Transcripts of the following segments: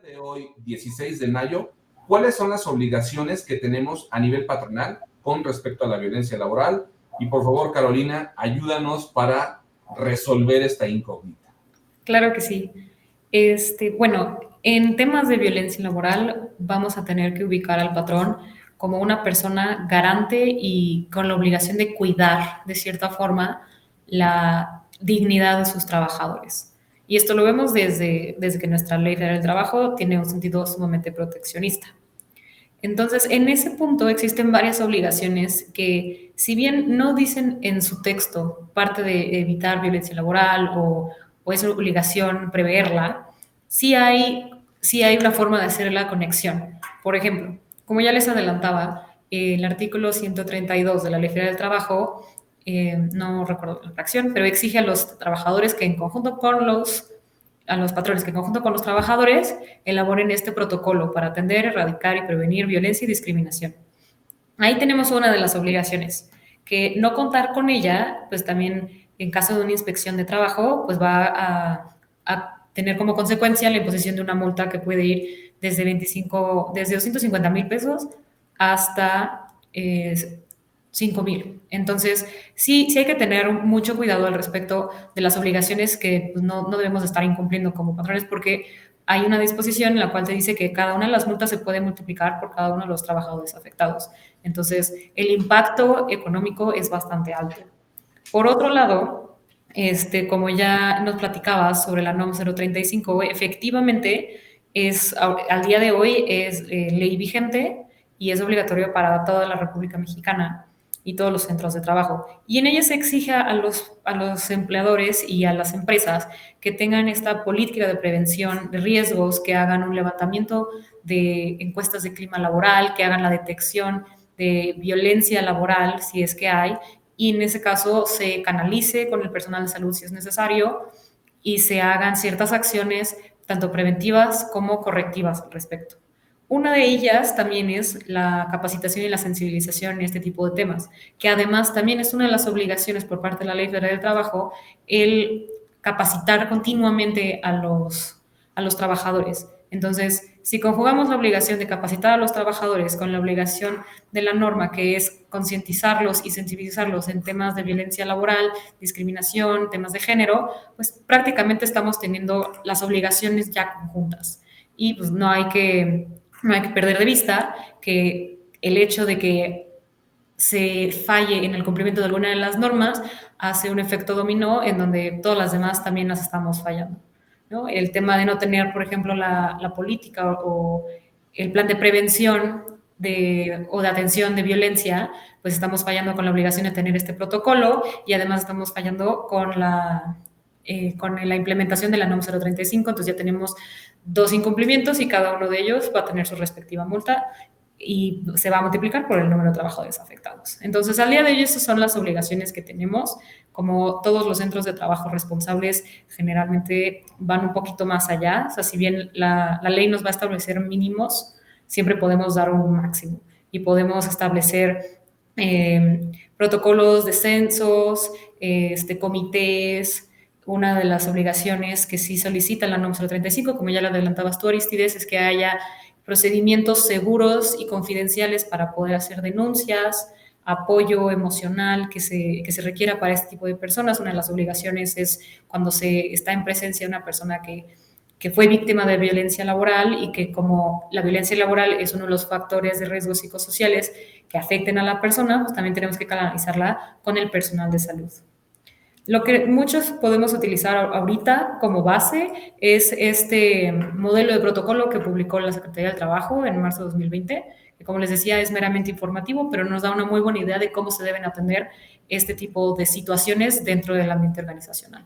De hoy, 16 de mayo, ¿cuáles son las obligaciones que tenemos a nivel patronal con respecto a la violencia laboral? Y por favor, Carolina, ayúdanos para resolver esta incógnita. Claro que sí. Bueno, en temas de violencia laboral vamos a tener que ubicar al patrón como una persona garante y con la obligación de cuidar, de cierta forma, la dignidad de sus trabajadores. Y esto lo vemos desde que nuestra Ley Federal del Trabajo tiene un sentido sumamente proteccionista. Entonces, en ese punto existen varias obligaciones que, si bien no dicen en su texto parte de evitar violencia laboral o es una obligación preverla, sí hay una forma de hacer la conexión. Por ejemplo, como ya les adelantaba, el artículo 132 de la Ley Federal del Trabajo, no recuerdo la fracción, pero exige a los trabajadores que en conjunto con a los patrones que en conjunto con los trabajadores elaboren este protocolo para atender, erradicar y prevenir violencia y discriminación. Ahí tenemos una de las obligaciones, que no contar con ella, pues también en caso de una inspección de trabajo, pues va a tener como consecuencia la imposición de una multa que puede ir desde 250,000 pesos hasta 5,000. Entonces, sí hay que tener mucho cuidado al respecto de las obligaciones que pues, no debemos estar incumpliendo como patrones, porque hay una disposición en la cual te dice que cada una de las multas se puede multiplicar por cada uno de los trabajadores afectados. Entonces, el impacto económico es bastante alto. Por otro lado, como ya nos platicabas sobre la NOM 035, efectivamente al día de hoy es ley vigente y es obligatorio para toda la República Mexicana y todos los centros de trabajo. Y en ella se exige a los empleadores y a las empresas que tengan esta política de prevención de riesgos, que hagan un levantamiento de encuestas de clima laboral, que hagan la detección de violencia laboral, si es que hay, y en ese caso se canalice con el personal de salud si es necesario y se hagan ciertas acciones tanto preventivas como correctivas al respecto. Una de ellas también es la capacitación y la sensibilización en este tipo de temas, que además también es una de las obligaciones por parte de la Ley Federal del Trabajo, el capacitar continuamente a los trabajadores. Entonces, si conjugamos la obligación de capacitar a los trabajadores con la obligación de la norma, que es concientizarlos y sensibilizarlos en temas de violencia laboral, discriminación, temas de género, pues prácticamente estamos teniendo las obligaciones ya conjuntas. Y pues no hay que perder de vista que el hecho de que se falle en el cumplimiento de alguna de las normas hace un efecto dominó en donde todas las demás también las estamos fallando, ¿no? El tema de no tener, por ejemplo, la política o el plan de prevención o de atención de violencia, pues estamos fallando con la obligación de tener este protocolo y además estamos fallando con la implementación de la NOM 035, entonces ya tenemos 2 incumplimientos y cada uno de ellos va a tener su respectiva multa y se va a multiplicar por el número de trabajadores afectados. Entonces, al día de hoy, esas son las obligaciones que tenemos. Como todos los centros de trabajo responsables generalmente van un poquito más allá. O sea, si bien la ley nos va a establecer mínimos, siempre podemos dar un máximo y podemos establecer protocolos de censos, comités. Una de las obligaciones que sí solicita la NOM 035, como ya lo adelantabas tú, Aristides, es que haya procedimientos seguros y confidenciales para poder hacer denuncias, apoyo emocional que se requiera para este tipo de personas. Una de las obligaciones es cuando se está en presencia de una persona que fue víctima de violencia laboral y que como la violencia laboral es uno de los factores de riesgos psicosociales que afecten a la persona, pues también tenemos que canalizarla con el personal de salud. Lo que muchos podemos utilizar ahorita como base es este modelo de protocolo que publicó la Secretaría del Trabajo en marzo de 2020, que como les decía es meramente informativo, pero nos da una muy buena idea de cómo se deben atender este tipo de situaciones dentro del ambiente organizacional.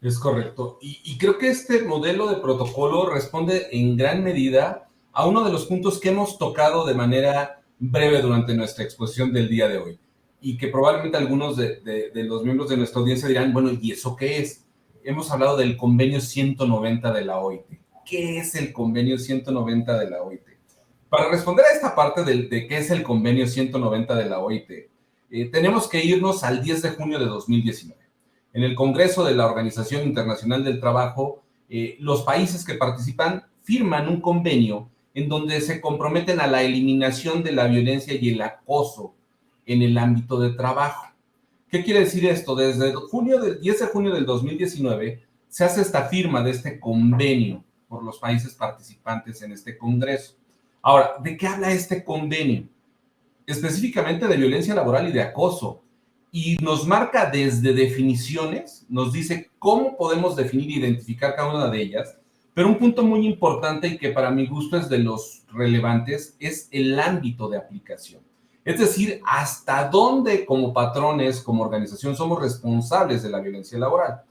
Es correcto. Y creo que este modelo de protocolo responde en gran medida a uno de los puntos que hemos tocado de manera breve durante nuestra exposición del día de hoy. Y que probablemente algunos de los miembros de nuestra audiencia dirán, bueno, ¿y eso qué es? Hemos hablado del convenio 190 de la OIT. ¿Qué es el convenio 190 de la OIT? Para responder a esta parte de qué es el convenio 190 de la OIT, tenemos que irnos al 10 de junio de 2019. En el Congreso de la Organización Internacional del Trabajo, los países que participan firman un convenio en donde se comprometen a la eliminación de la violencia y el acoso en el ámbito de trabajo. ¿Qué quiere decir esto? Desde 10 de junio del 2019 se hace esta firma de este convenio por los países participantes en este Congreso. Ahora, ¿de qué habla este convenio? Específicamente de violencia laboral y de acoso. Y nos marca desde definiciones, nos dice cómo podemos definir e identificar cada una de ellas, pero un punto muy importante y que para mi gusto es de los relevantes es el ámbito de aplicación. Es decir, hasta dónde como patrones, como organización, somos responsables de la violencia laboral.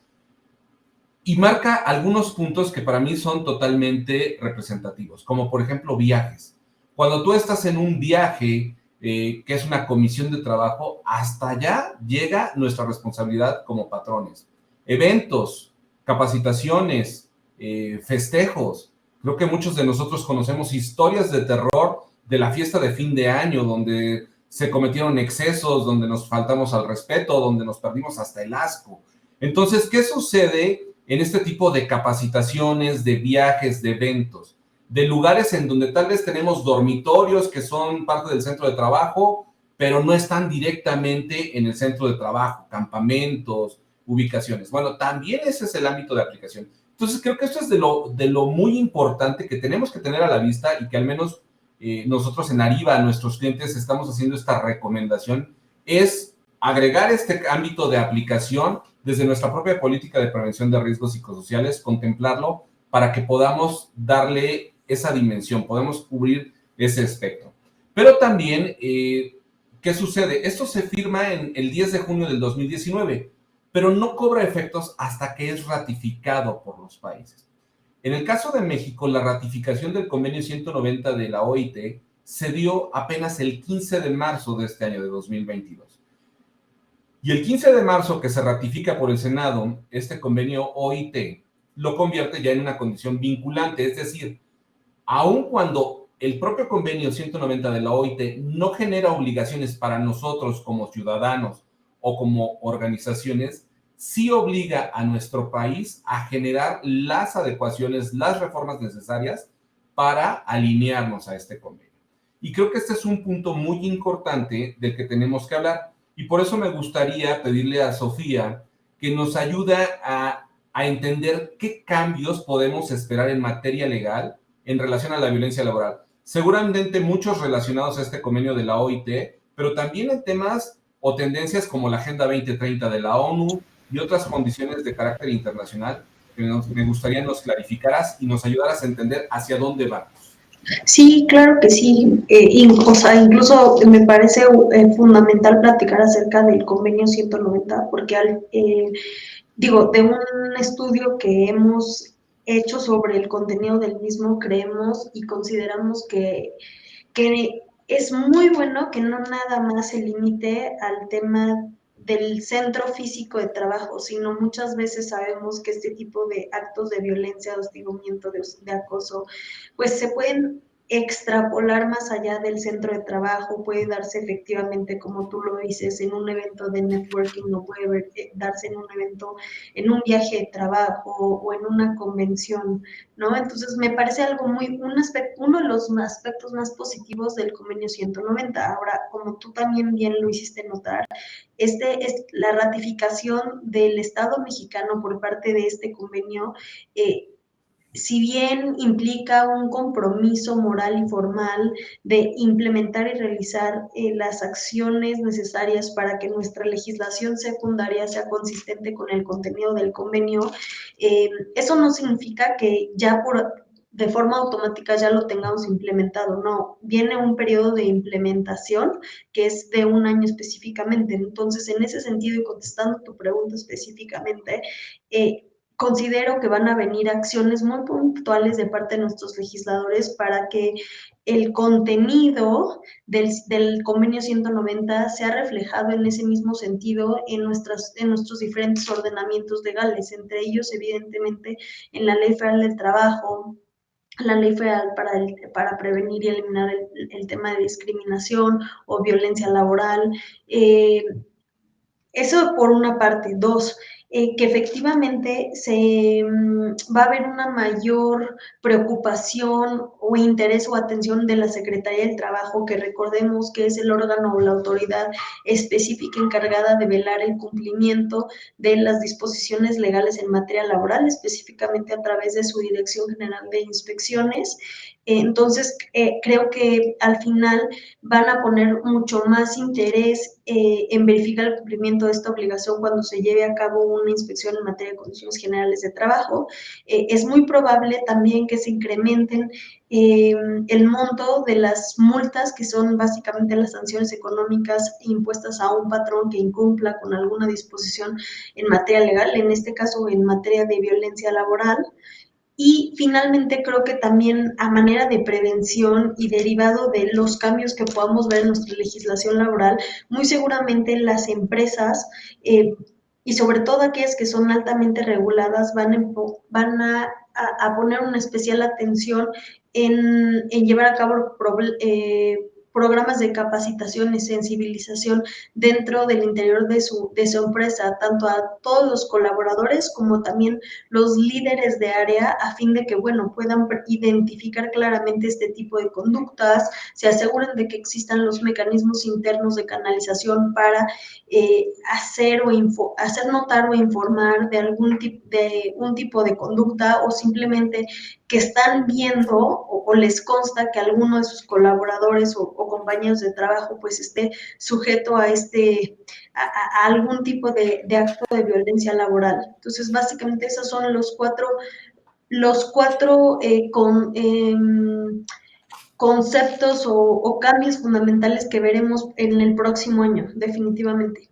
Y marca algunos puntos que para mí son totalmente representativos, como por ejemplo viajes. Cuando tú estás en un viaje, que es una comisión de trabajo, hasta allá llega nuestra responsabilidad como patrones. Eventos, capacitaciones, festejos. Creo que muchos de nosotros conocemos historias de terror de la fiesta de fin de año, donde se cometieron excesos, donde nos faltamos al respeto, donde nos perdimos hasta el asco. Entonces, ¿qué sucede en este tipo de capacitaciones, de viajes, de eventos? De lugares en donde tal vez tenemos dormitorios que son parte del centro de trabajo, pero no están directamente en el centro de trabajo, campamentos, ubicaciones. Bueno, también ese es el ámbito de aplicación. Entonces, creo que esto es de lo muy importante que tenemos que tener a la vista y que al menos nosotros en Ariba, a nuestros clientes, estamos haciendo esta recomendación, es agregar este ámbito de aplicación desde nuestra propia política de prevención de riesgos psicosociales, contemplarlo para que podamos darle esa dimensión, podemos cubrir ese espectro. Pero también, ¿qué sucede? Esto se firma en el 10 de junio del 2019, pero no cobra efectos hasta que es ratificado por los países. En el caso de México, la ratificación del convenio 190 de la OIT se dio apenas el 15 de marzo de este año de 2022. Y el 15 de marzo que se ratifica por el Senado, este convenio OIT lo convierte ya en una condición vinculante, es decir, aun cuando el propio convenio 190 de la OIT no genera obligaciones para nosotros como ciudadanos o como organizaciones, sí obliga a nuestro país a generar las adecuaciones, las reformas necesarias para alinearnos a este convenio. Y creo que este es un punto muy importante del que tenemos que hablar. Y por eso me gustaría pedirle a Sofía que nos ayude a entender qué cambios podemos esperar en materia legal en relación a la violencia laboral. Seguramente muchos relacionados a este convenio de la OIT, pero también en temas o tendencias como la Agenda 2030 de la ONU y otras condiciones de carácter internacional que me gustaría nos clarificaras y nos ayudaras a entender hacia dónde vamos. Sí, claro que sí. O sea, incluso me parece fundamental platicar acerca del convenio 190, porque digo, de un estudio que hemos hecho sobre el contenido del mismo, creemos y consideramos que es muy bueno que no nada más se limite al tema del centro físico de trabajo, sino muchas veces sabemos que este tipo de actos de violencia, de hostigamiento, de acoso, pues se pueden extrapolar más allá del centro de trabajo, puede darse efectivamente, como tú lo dices, en un evento de networking, no puede darse en un evento, en un viaje de trabajo o en una convención, ¿no? Entonces, me parece algo uno de los aspectos más positivos del convenio 190. Ahora, como tú también bien lo hiciste notar, es la ratificación del Estado mexicano por parte de este convenio, si bien implica un compromiso moral y formal de implementar y realizar las acciones necesarias para que nuestra legislación secundaria sea consistente con el contenido del convenio, eso no significa que ya de forma automática ya lo tengamos implementado, no, viene un periodo de implementación que es de un año específicamente. Entonces, en ese sentido, y contestando tu pregunta específicamente, considero que van a venir acciones muy puntuales de parte de nuestros legisladores para que el contenido del convenio 190 sea reflejado en ese mismo sentido en nuestros diferentes ordenamientos legales, entre ellos, evidentemente, en la Ley Federal del Trabajo, la Ley Federal para prevenir y eliminar el tema de discriminación o violencia laboral. Eso por una parte. Dos, que efectivamente va a haber una mayor preocupación o interés o atención de la Secretaría del Trabajo, que recordemos que es el órgano o la autoridad específica encargada de velar el cumplimiento de las disposiciones legales en materia laboral, específicamente a través de su Dirección General de Inspecciones. Entonces, creo que al final van a poner mucho más interés en verificar el cumplimiento de esta obligación cuando se lleve a cabo una inspección en materia de condiciones generales de trabajo. Es muy probable también que se incrementen el monto de las multas, que son básicamente las sanciones económicas impuestas a un patrón que incumpla con alguna disposición en materia legal, en este caso en materia de violencia laboral. Y finalmente creo que también a manera de prevención y derivado de los cambios que podamos ver en nuestra legislación laboral, muy seguramente las empresas y sobre todo aquellas que son altamente reguladas van a poner una especial atención en llevar a cabo programas de capacitación y sensibilización dentro del interior de su empresa, tanto a todos los colaboradores como también los líderes de área, a fin de que, bueno, puedan identificar claramente este tipo de conductas, se aseguren de que existan los mecanismos internos de canalización para hacer notar o informar de un tipo de conducta, o simplemente que están viendo o les consta que alguno de sus colaboradores o compañeros de trabajo pues esté sujeto a algún tipo de acto de violencia laboral. Entonces, básicamente esos son los cuatro conceptos o cambios fundamentales que veremos en el próximo año, definitivamente.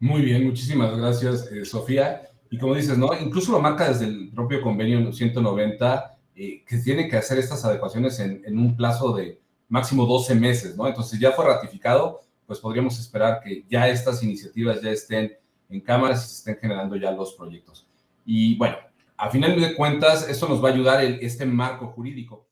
Muy bien, muchísimas gracias, Sofía. Y como dices, ¿no? Incluso lo marca desde el propio convenio 190, que tiene que hacer estas adecuaciones en un plazo de máximo 12 meses, ¿no? Entonces, ya fue ratificado, pues podríamos esperar que ya estas iniciativas ya estén en cámaras y se estén generando ya los proyectos. Y bueno, a final de cuentas, esto nos va a ayudar este marco jurídico.